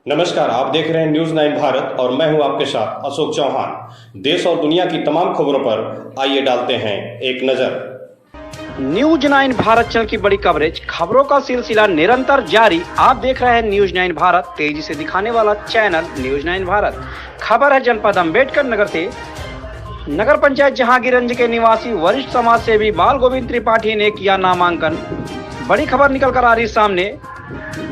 नमस्कार, आप देख रहे हैं न्यूज 9 भारत और मैं हूं आपके साथ अशोक चौहान। देश और दुनिया की तमाम खबरों पर आइए डालते हैं एक नजर। न्यूज 9 भारत चैनल की बड़ी कवरेज, खबरों का सिलसिला निरंतर जारी। आप देख रहे हैं न्यूज 9 भारत, तेजी से दिखाने वाला चैनल न्यूज 9 भारत। खबर है जनपद अंबेडकर नगर से। नगर पंचायत जहांगीरगंज के निवासी वरिष्ठ समाज सेवी बाल गोविंद त्रिपाठी ने किया नामांकन। बड़ी खबर निकल कर आ रही सामने।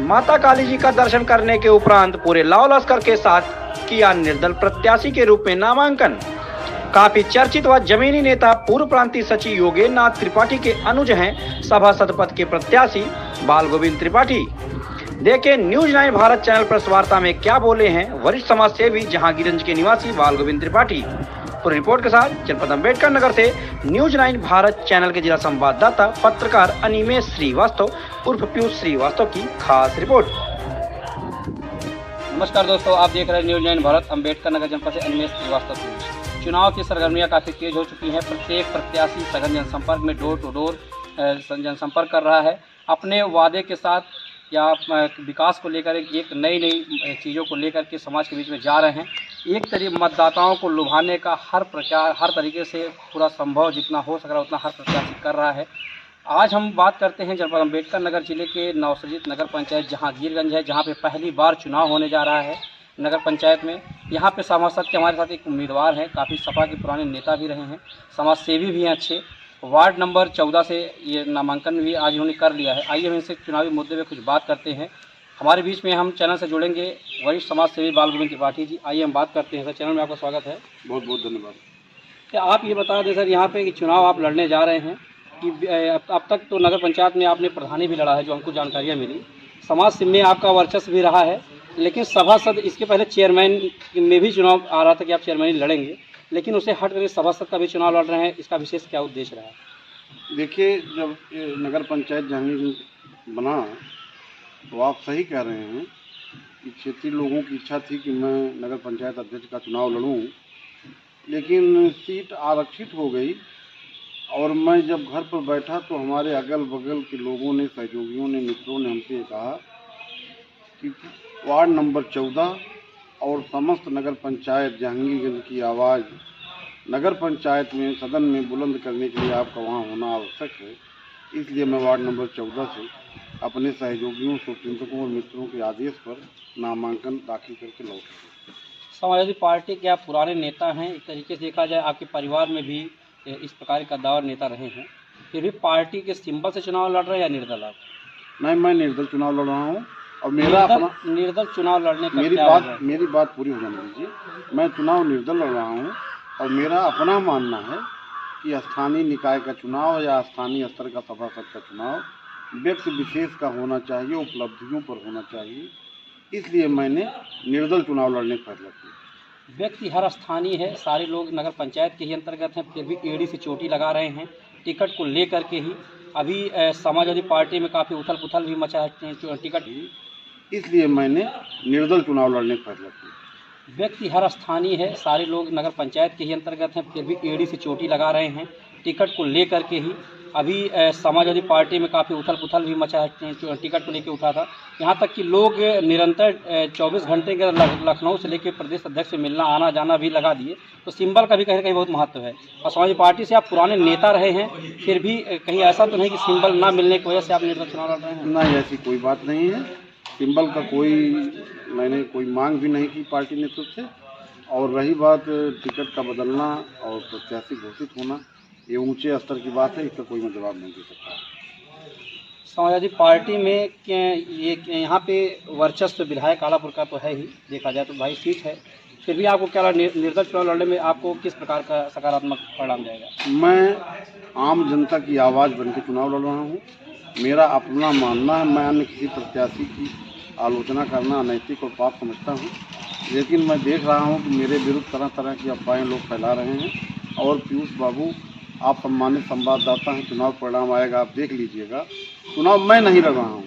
माता काली जी का दर्शन करने के उपरांत पूरे लाव लश्कर के साथ किया निर्दल प्रत्याशी के रूप में नामांकन। काफी चर्चित व जमीनी नेता पूर्व प्रांतीय सचिव योगेंद्र नाथ त्रिपाठी के अनुज हैं सभासद पद के प्रत्याशी बाल गोविंद त्रिपाठी। देखें न्यूज 9 भारत चैनल प्रेस वार्ता में क्या बोले हैं वरिष्ठ समाज सेवी जहांगीरगंज के निवासी बाल गोविंद त्रिपाठी। पूरी रिपोर्ट के साथ जनपद अंबेडकर नगर से न्यूज 9 भारत चैनल के जिला संवाददाता पत्रकार अनिमेश श्रीवास्तव उर्फ पीयूष श्रीवास्तव की खास रिपोर्ट। नमस्कार दोस्तों, आप देख रहे हैं न्यूज 9 भारत। अंबेडकर नगर जनपद से अनिमेश श्रीवास्तव। चुनाव की सरगर्मियां काफ़ी तेज हो चुकी हैं। प्रत्येक प्रत्याशी सघन जनसंपर्क में डोर टू डोर जनसंपर्क कर रहा है। अपने वादे के साथ या विकास को लेकर एक नई चीज़ों को लेकर के समाज के बीच में जा रहे हैं। एक तरीके मतदाताओं को लुभाने का हर तरीके से पूरा संभव जितना हो सक रहा है उतना हर प्रत्याशी कर रहा है। आज हम बात करते हैं जनपद अंबेडकर नगर जिले के नवसृजित नगर पंचायत जहांगीरगंज है, जहां पे पहली बार चुनाव होने जा रहा है नगर पंचायत में। यहां पे सभासद के हमारे साथ एक उम्मीदवार हैं, काफ़ी सपा के पुराने नेता भी रहे हैं, समाज सेवी भी हैं अच्छे। वार्ड नंबर 14 से ये नामांकन भी आज उन्होंने कर लिया है। आइए हम इनसे चुनावी मुद्दे पर कुछ बात करते हैं। हमारे बीच में हम चैनल से जुड़ेंगे वरिष्ठ समाज सेवी बाल गोविंद त्रिपाठी जी। आइए हम बात करते हैं सर। चैनल में आपका स्वागत है। बहुत बहुत धन्यवाद। क्या आप ये बता दें सर, यहाँ पे कि चुनाव आप लड़ने जा रहे हैं कि अब तक तो नगर पंचायत में आपने प्रधानी भी लड़ा है, जो हमको जानकारियाँ मिली। समाज में आपका वर्चस्व भी रहा है, लेकिन सभासद इसके पहले चेयरमैन में भी चुनाव आ रहा था कि आप चेयरमैन लड़ेंगे, लेकिन उसे हट कर सभासद का भी चुनाव लड़ रहे हैं। इसका विशेष क्या उद्देश्य रहा है? देखिए, जब नगर पंचायत जहांगीरगंज बना तो आप सही कह रहे हैं कि क्षेत्रीय लोगों की इच्छा थी कि मैं नगर पंचायत अध्यक्ष का चुनाव लड़ूं, लेकिन सीट आरक्षित हो गई। और मैं जब घर पर बैठा तो हमारे अगल बगल के लोगों ने, सहयोगियों ने, मित्रों ने हमसे कहा कि वार्ड नंबर 14 और समस्त नगर पंचायत जहांगीरगंज की आवाज़ नगर पंचायत में सदन में बुलंद करने के लिए आपका वहाँ होना आवश्यक है। इसलिए मैं वार्ड नंबर 14 से अपने सहयोगियों, स्वतंत्रकों और मित्रों के आदेश पर नामांकन दाखिल करके लौटा। समाजवादी पार्टी के आप पुराने नेता हैं, एक तरीके से देखा जाए आपके परिवार में भी इस प्रकार का दावर नेता रहे हैं, फिर भी पार्टी के सिंबल से चुनाव लड़ रहे हैं या निर्दल आप? नहीं, मैं निर्दल चुनाव लड़ रहा हूँ। और मेरा निर्दल चुनाव लड़ने का मेरी बात पूरी हो जाने दीजिए। मैं चुनाव निर्दल लड़ रहा हूँ और मेरा अपना मानना है कि स्थानीय निकाय का चुनाव या स्थानीय स्तर का सभासद का चुनाव व्यक्ति विशेष का होना चाहिए, उपलब्धियों पर होना चाहिए। इसलिए मैंने निर्दल चुनाव लड़ने का फैसला किया। व्यक्ति हर स्थानीय है, सारे लोग नगर पंचायत के ही अंतर्गत हैं, फिर भी एड़ी से चोटी लगा रहे हैं टिकट को लेकर के ही। अभी समाजवादी पार्टी में काफ़ी उथल पुथल भी मचा है टिकट। इसलिए मैंने निर्दल चुनाव लड़ने का फैसला किया। व्यक्ति हर स्थानीय है, सारे लोग नगर पंचायत के ही अंतर्गत हैं, फिर भी एड़ी से चोटी लगा रहे हैं टिकट को लेकर के ही। अभी समाजवादी पार्टी में काफ़ी उथल पुथल भी मचा है टिकट को लेकर उठा था। यहाँ तक कि लोग निरंतर 24 घंटे के लखनऊ से लेकर प्रदेश अध्यक्ष से मिलना आना जाना भी लगा दिए। तो सिंबल का भी कहीं ना कहीं बहुत महत्व है। और समाजवादी पार्टी से आप पुराने नेता रहे हैं, फिर भी कहीं ऐसा तो नहीं कि सिंबल ना मिलने की वजह से आप निर्दल चुनाव लड़ रहे हैं? नहीं, ऐसी कोई बात नहीं है। सिंबल का मैंने कोई मांग भी नहीं की पार्टी नेतृत्व से। और रही बात टिकट का बदलना और प्रत्याशी घोषित होना, ये ऊंचे स्तर की बात है, इसका कोई मैं जवाब नहीं दे सकता। समाजवादी पार्टी में ये यहाँ पे वर्चस्व विधायक आलापुर का तो है ही, देखा जाए तो भाई सीट है, फिर भी आपको क्या निर्दल चुनाव लड़ने में आपको किस प्रकार का सकारात्मक परिणाम जाएगा? मैं आम जनता की आवाज़ बन के चुनाव लड़ रहा हूँ। मेरा अपना मानना है, मैं अन्य किसी प्रत्याशी की आलोचना करना अनैतिक और पाप समझता हूँ, लेकिन मैं देख रहा हूँ कि मेरे विरुद्ध तरह तरह की अफवाहें लोग फैला रहे हैं। और पीयूष बाबू, आप सम्मानित संवाददाता हैं, चुनाव परिणाम आएगा, आप देख लीजिएगा। चुनाव मैं नहीं लड़ रहा हूँ,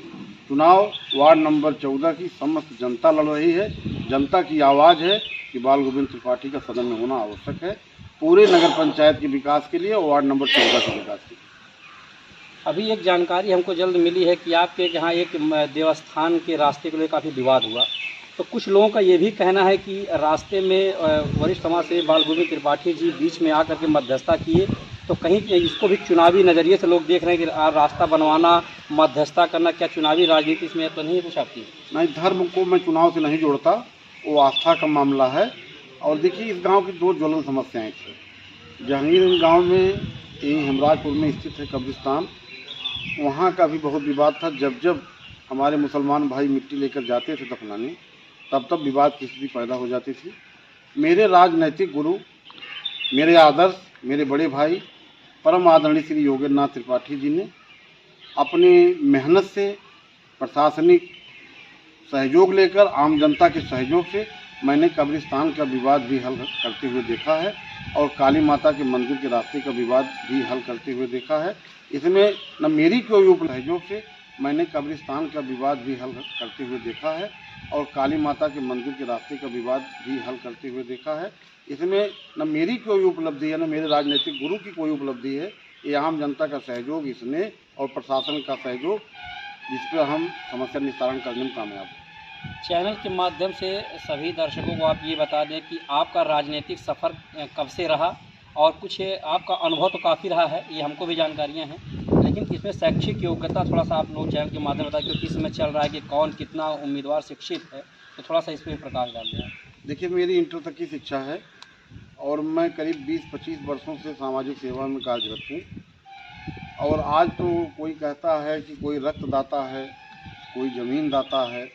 चुनाव वार्ड नंबर 14 की समस्त जनता लड़ रही है। जनता की आवाज़ है कि बाल गोविंद त्रिपाठी का सदन में होना आवश्यक है, पूरे नगर पंचायत के विकास के लिए और वार्ड नंबर 14 के विकास के लिए। अभी एक जानकारी हमको जल्द मिली है कि आपके यहाँ एक देवस्थान के रास्ते के लिए काफ़ी विवाद हुआ। तो कुछ लोगों का ये भी कहना है कि रास्ते में वरिष्ठ समाज सेवी बालभूमि त्रिपाठी जी बीच में आकर के मध्यस्थता किए, तो कहीं इसको भी चुनावी नज़रिए से लोग देख रहे हैं कि रास्ता बनवाना, मध्यस्थता करना, क्या चुनावी राजनीति इसमें तो नहीं है कुछ आपकी? नहीं, धर्म को मैं चुनाव से नहीं जोड़ता, वो आस्था का मामला है। और देखिए, इस गांव की दो ज्वलंत समस्याएं थी। जहांगीर गांव में यही हेमराजपुर में स्थित है कब्रिस्तान, वहाँ का भी बहुत विवाद था। जब जब हमारे मुसलमान भाई मिट्टी लेकर जाते थे दफनाने, तब तब विवाद की स्थिति पैदा हो जाती थी। मेरे राजनैतिक गुरु, मेरे आदर्श, मेरे बड़े भाई परम आदरणीय श्री योगेंद्रनाथ त्रिपाठी जी ने अपनी मेहनत से, प्रशासनिक सहयोग लेकर, आम जनता के सहयोग से मैंने कब्रिस्तान का विवाद भी हल करते हुए देखा है और काली माता के मंदिर के रास्ते का विवाद भी हल करते हुए देखा है। इसमें न मेरी कोई सहयोग से मैंने कब्रिस्तान का विवाद भी हल करते हुए देखा है और काली माता के मंदिर के रास्ते का विवाद भी हल करते हुए देखा है। इसमें न मेरी कोई उपलब्धि है, न मेरे राजनीतिक गुरु की कोई उपलब्धि है, ये आम जनता का सहयोग इसने और प्रशासन का सहयोग, जिस पर हम समस्या निस्तारण करने में कामयाब हैं। चैनल के माध्यम से सभी दर्शकों को आप ये बता दें कि आपका राजनीतिक सफ़र कब से रहा और कुछ आपका अनुभव तो काफ़ी रहा है, ये हमको भी जानकारियाँ हैं, लेकिन इसमें शैक्षिक योग्यता थोड़ा सा आप लोग चैनल के माध्यम बताएं, क्योंकि इसमें चल रहा है कि कौन कितना उम्मीदवार शिक्षित है, तो थोड़ा सा इस पर प्रकाश डाल दें। देखिए, मेरी इंटर तक की शिक्षा है और मैं करीब 20-25 वर्षों से सामाजिक सेवा में कार्यरत हूँ। और आज तो कोई कहता है कि कोई रक्तदाता है, कोई ज़मीन दाता है,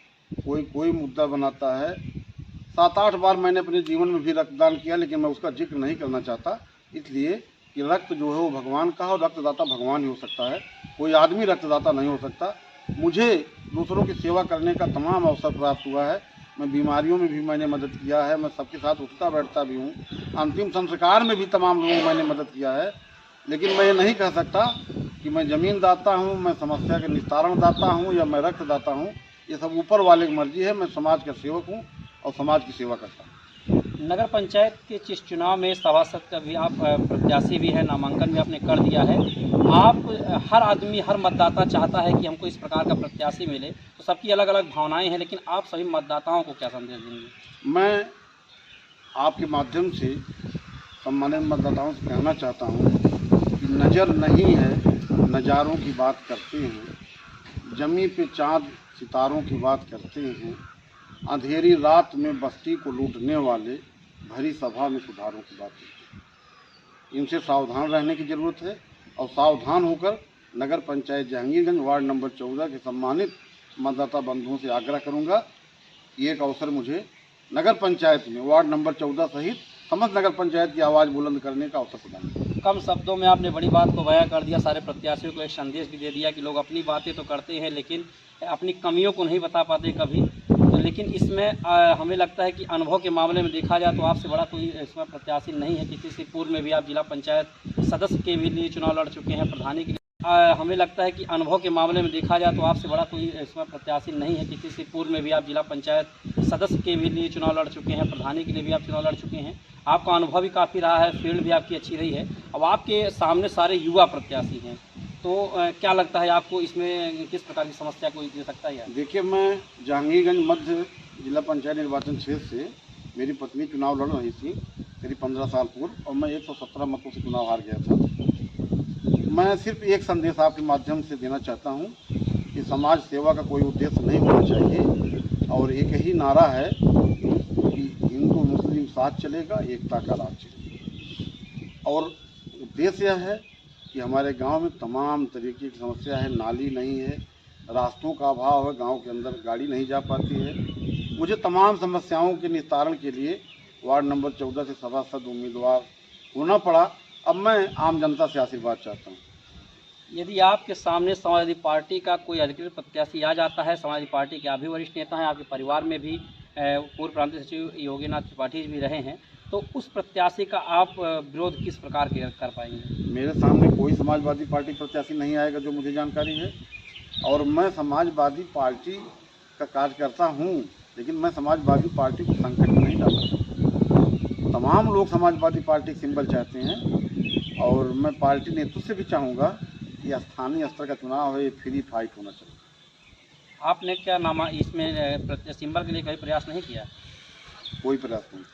कोई मुद्दा बनाता है। 7-8 बार मैंने अपने जीवन में भी रक्तदान किया, लेकिन मैं उसका जिक्र नहीं करना चाहता, इसलिए कि रक्त जो है वो भगवान का है और रक्तदाता भगवान ही हो सकता है, कोई आदमी रक्तदाता नहीं हो सकता। मुझे दूसरों की सेवा करने का तमाम अवसर प्राप्त हुआ है। मैं बीमारियों में भी मैंने मदद किया है, मैं सबके साथ उठता बैठता भी हूँ, अंतिम संस्कार में भी तमाम लोगों को मैंने मदद किया है। लेकिन मैं ये नहीं कह सकता कि मैं ज़मीन दाता हूँ, मैं समस्या के निस्तारण दाता हूँ या मैं रक्त दाता हूँ। ये सब ऊपर वाले की मर्जी है। मैं समाज का सेवक हूँ और समाज की सेवा करता हूँ। नगर पंचायत के जिस चुनाव में सभासद का भी आप प्रत्याशी भी है, नामांकन भी आपने कर दिया है, आप हर आदमी, हर मतदाता चाहता है कि हमको इस प्रकार का प्रत्याशी मिले, तो सबकी अलग अलग भावनाएं हैं, लेकिन आप सभी मतदाताओं को क्या संदेश देंगे? मैं आपके माध्यम से सम्मानित मतदाताओं से कहना चाहता हूँ कि नज़र नहीं है, नज़ारों की बात करते हैं, जमी पे चाँद सितारों की बात करते हैं, अंधेरी रात में बस्ती को लूटने वाले भरी सभा में सुधारों की बात करते हैं। इनसे सावधान रहने की ज़रूरत है और सावधान होकर नगर पंचायत जहांगीरगंज वार्ड नंबर 14 के सम्मानित मतदाता बंधुओं से आग्रह करूंगा, एक अवसर मुझे नगर पंचायत में वार्ड नंबर 14 सहित समस्त नगर पंचायत की आवाज़ बुलंद करने का अवसर प्रदान करें। कम शब्दों में आपने बड़ी बात को बयां कर दिया, सारे प्रत्याशियों को एक संदेश भी दे दिया कि लोग अपनी बातें तो करते हैं लेकिन अपनी कमियों को नहीं बता पाते कभी। लेकिन इसमें हमें लगता है कि अनुभव के मामले में देखा जाए तो आपसे बड़ा कोई इसमें प्रत्याशी नहीं है। किसी से पूर्व में भी आप जिला पंचायत सदस्य के भी लिए चुनाव लड़ चुके हैं, प्रधानी के लिए। हमें लगता है कि अनुभव के मामले में देखा जाए तो आपसे बड़ा कोई इसमें प्रत्याशी नहीं है। किसी से पूर्व में भी आप जिला पंचायत सदस्य के भी लिए चुनाव लड़ चुके हैं, प्रधानी के लिए भी आप चुनाव लड़ चुके हैं। आपका अनुभव भी काफ़ी रहा है, फील्ड भी आपकी अच्छी रही है। अब आपके सामने सारे युवा प्रत्याशी हैं, तो क्या लगता है आपको इसमें किस प्रकार की समस्या कोई दे सकता है? देखिए, मैं जहांगीरगंज मध्य जिला पंचायत निर्वाचन क्षेत्र से मेरी पत्नी चुनाव लड़ रही थी करीब 15 साल पूर्व, और मैं 117 मतों से चुनाव हार गया था। मैं सिर्फ एक संदेश आपके माध्यम से देना चाहता हूँ कि समाज सेवा का कोई उद्देश्य नहीं होना चाहिए और एक ही नारा है कि हिंदू मुस्लिम साथ चलेगा, एकता का राज चलेगा। और उद्देश्य यह है कि हमारे गांव में तमाम तरीके की समस्या है, नाली नहीं है, रास्तों का अभाव है, गांव के अंदर गाड़ी नहीं जा पाती है। मुझे तमाम समस्याओं के निस्तारण के लिए वार्ड नंबर 14 से सभासद उम्मीदवार होना पड़ा। अब मैं आम जनता से आशीर्वाद चाहता हूँ। यदि आपके सामने समाजवादी पार्टी का कोई अधिकृत प्रत्याशी आ जाता है, समाजवादी पार्टी के आप भी वरिष्ठ नेता हैं, आपके परिवार में भी पूर्व प्रांतीय सचिव योगेंद्रनाथ त्रिपाठी भी रहे हैं, तो उस प्रत्याशी का आप विरोध किस प्रकार के कर पाएंगे? मेरे सामने कोई समाजवादी पार्टी प्रत्याशी नहीं आएगा जो मुझे जानकारी है, और मैं समाजवादी पार्टी का कार्यकर्ता हूँ, लेकिन मैं समाजवादी पार्टी को संकट में नहीं डाल सकता। तमाम लोग समाजवादी पार्टी सिंबल चाहते हैं और मैं पार्टी नेतृत्व से भी चाहूँगा कि स्थानीय स्तर का चुनाव है, ये फ्री फाइट होना चाहिए। आपने क्या नामा इसमें सिंबल के लिए कोई प्रयास नहीं किया? कोई प्रयास नहीं।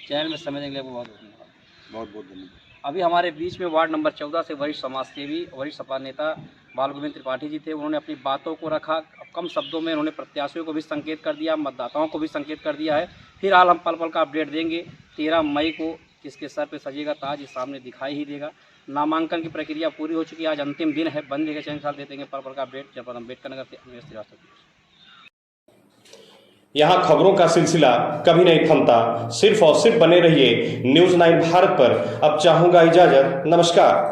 चैनल में समय देने के लिए आपको बहुत बहुत धन्यवाद। बहुत बहुत धन्यवाद। अभी हमारे बीच में वार्ड नंबर 14 से वरिष्ठ समाज सेवी, वरिष्ठ सपा नेता बाल गोविंद त्रिपाठी जी थे। उन्होंने अपनी बातों को रखा, कम शब्दों में उन्होंने प्रत्याशियों को भी संकेत कर दिया, मतदाताओं को भी संकेत कर दिया है। फिलहाल हम पल पल का अपडेट देंगे। 13 मई को किसके सर पे सजेगा ताज, ये सामने दिखाई ही देगा। नामांकन की प्रक्रिया पूरी हो चुकी है, आज अंतिम दिन है। बंद के चैनल साथ देते हैं पल पल का अपडेट। जनपद अम्बेडकर नगर से अनिमेष श्रीवास्तव। यहाँ खबरों का सिलसिला कभी नहीं थमता। सिर्फ और सिर्फ बने रहिए न्यूज़ 9 भारत पर। अब चाहूंगा इजाजत, नमस्कार।